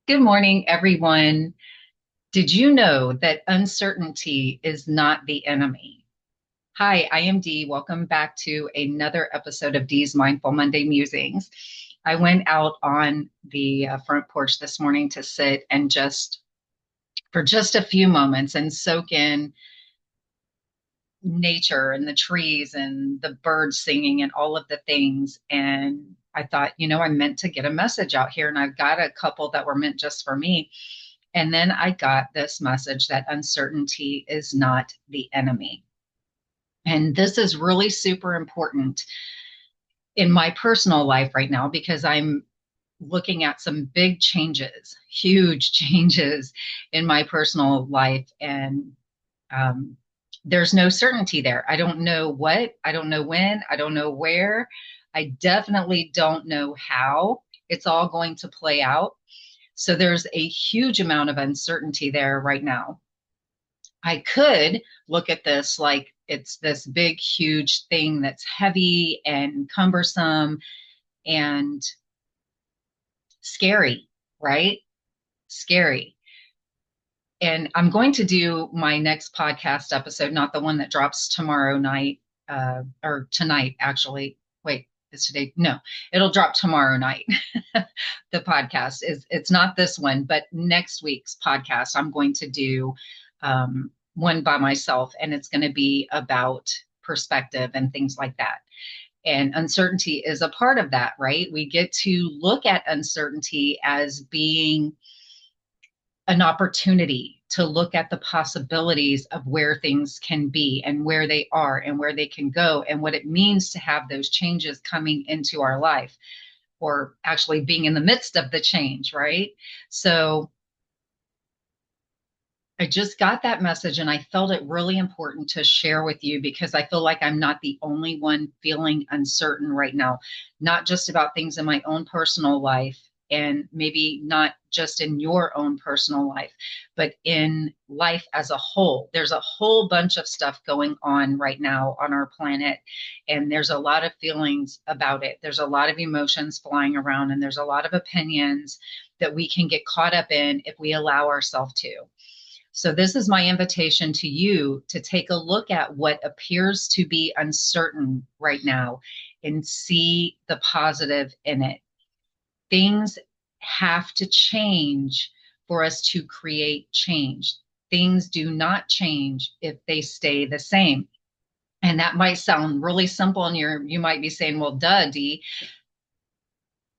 Good morning, everyone. Did you know that uncertainty is not the enemy? Hi, I am Dee. Welcome back to another episode of Dee's Mindful Monday Musings. I went out on the front porch this morning to sit and just for just a few moments and soak in nature and the trees and the birds singing and all of the things. And I thought, I'm meant to get a message out here, and I've got a couple that were meant just for me. And then I got this message that uncertainty is not the enemy. And this is really super important in my personal life right now because I'm looking at some big changes, huge changes in my personal life. And um, there's no certainty there. I don't know what, I don't know when, I don't know where. I definitely don't know how it's all going to play out. So there's a huge amount of uncertainty there right now. I could look at this like it's this big, huge thing that's heavy and cumbersome and scary, right? Scary. And I'm going to do my next podcast episode, not the one that drops tomorrow night, or tonight, actually. Wait, is today? No, it'll drop tomorrow night. The podcast it's not this one, but next week's podcast, I'm going to do one by myself, and it's going to be about perspective and things like that. And uncertainty is a part of that, right? We get to look at uncertainty as being an opportunity to look at the possibilities of where things can be and where they are and where they can go and what it means to have those changes coming into our life, or actually being in the midst of the change, right? So I just got that message and I felt it really important to share with you because I feel like I'm not the only one feeling uncertain right now, not just about things in my own personal life, and maybe not just in your own personal life, but in life as a whole. There's a whole bunch of stuff going on right now on our planet, and there's a lot of feelings about it. There's a lot of emotions flying around, and there's a lot of opinions that we can get caught up in if we allow ourselves to. So, this is my invitation to you to take a look at what appears to be uncertain right now and see the positive in it. Things have to change for us to create change. Things do not change if they stay the same. And that might sound really simple, and you might be saying, well, duh, Dee.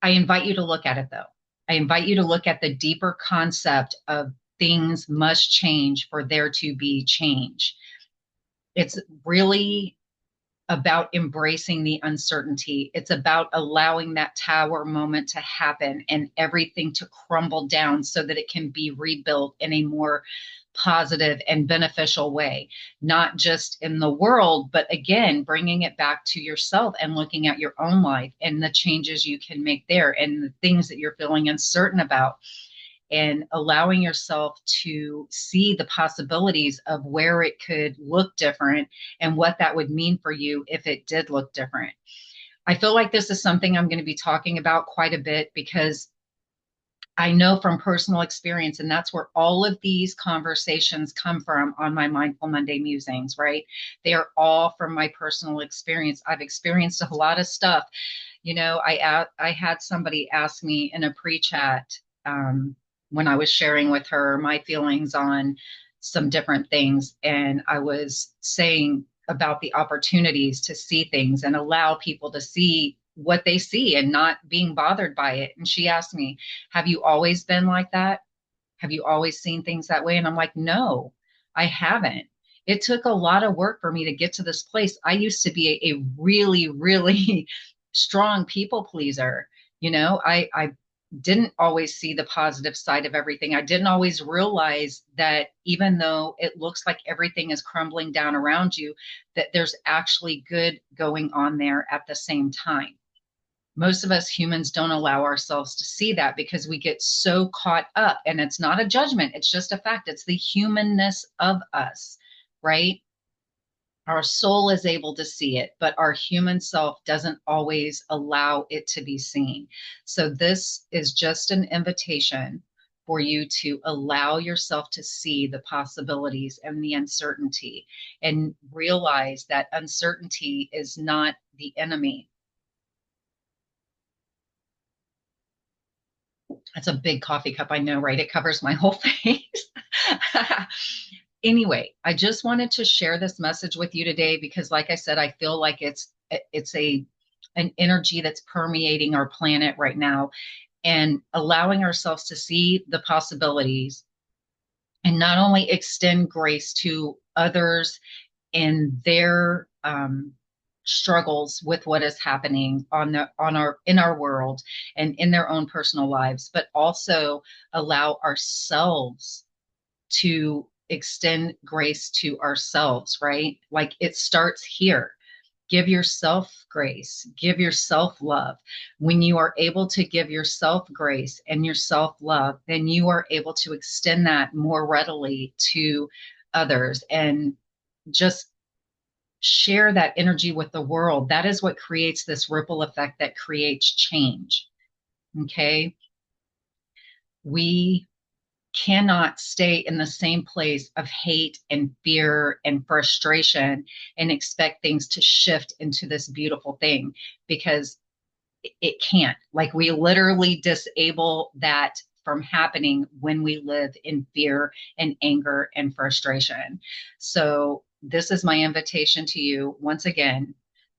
I invite you to look at it though. I invite you to look at the deeper concept of things must change for there to be change. It's really about embracing the uncertainty. It's about allowing that tower moment to happen and everything to crumble down so that it can be rebuilt in a more positive and beneficial way, not just in the world, but again, bringing it back to yourself and looking at your own life and the changes you can make there and the things that you're feeling uncertain about, and allowing yourself to see the possibilities of where it could look different and what that would mean for you if it did look different. I feel like this is something I'm going to be talking about quite a bit because I know from personal experience, and that's where all of these conversations come from on my Mindful Monday musings, right? They are all from my personal experience. I've experienced a lot of stuff. I had somebody ask me in a pre-chat, when I was sharing with her my feelings on some different things, and I was saying about the opportunities to see things and allow people to see what they see and not being bothered by it. And she asked me, have you always been like that? Have you always seen things that way? And I'm like, no, I haven't. It took a lot of work for me to get to this place. I used to be a really, really strong people pleaser. I didn't always see the positive side of everything. I didn't always realize that even though it looks like everything is crumbling down around you, that there's actually good going on there at the same time. Most of us humans don't allow ourselves to see that because we get so caught up, and it's not a judgment. It's just a fact. It's the humanness of us, right? Our soul is able to see it, but our human self doesn't always allow it to be seen. So this is just an invitation for you to allow yourself to see the possibilities and the uncertainty and realize that uncertainty is not the enemy. That's a big coffee cup, I know, right? It covers my whole face. Anyway, I just wanted to share this message with you today because, like I said, I feel like it's an energy that's permeating our planet right now, and allowing ourselves to see the possibilities and not only extend grace to others in their struggles with what is happening in our world and in their own personal lives, but also allow ourselves to extend grace to ourselves, right? Like it starts here. Give yourself grace, give yourself love. When you are able to give yourself grace and yourself love, then you are able to extend that more readily to others and just share that energy with the world. That is what creates this ripple effect that creates change. Okay. We cannot stay in the same place of hate and fear and frustration and expect things to shift into this beautiful thing, because it can't. Like, we literally disable that from happening when we live in fear and anger and frustration. So this is my invitation to you once again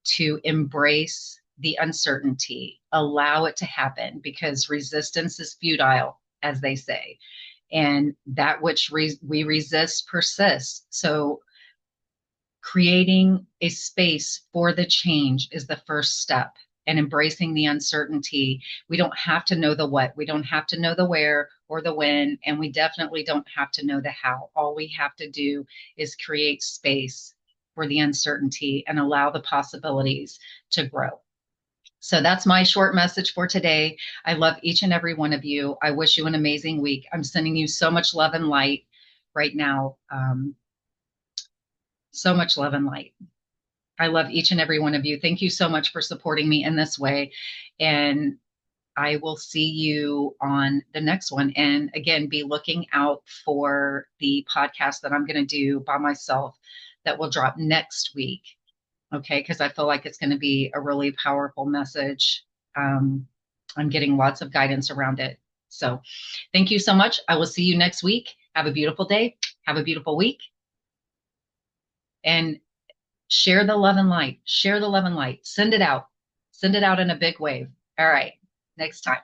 to embrace the uncertainty, allow it to happen, because resistance is futile, as they say, and that which we resist persists. So creating a space for the change is the first step, and embracing the uncertainty. We don't have to know the what, we don't have to know the where or the when, and we definitely don't have to know the how. All we have to do is create space for the uncertainty and allow the possibilities to grow. So that's my short message for today. I love each and every one of you. I wish you an amazing week. I'm sending you so much love and light right now. So much love and light. I love each and every one of you. Thank you so much for supporting me in this way. And I will see you on the next one. And again, be looking out for the podcast that I'm going to do by myself that will drop next week. Okay, because I feel like it's going to be a really powerful message. I'm getting lots of guidance around it. So thank you so much. I will see you next week. Have a beautiful day. Have a beautiful week. And share the love and light. Share the love and light. Send it out. Send it out in a big wave. All right. Next time.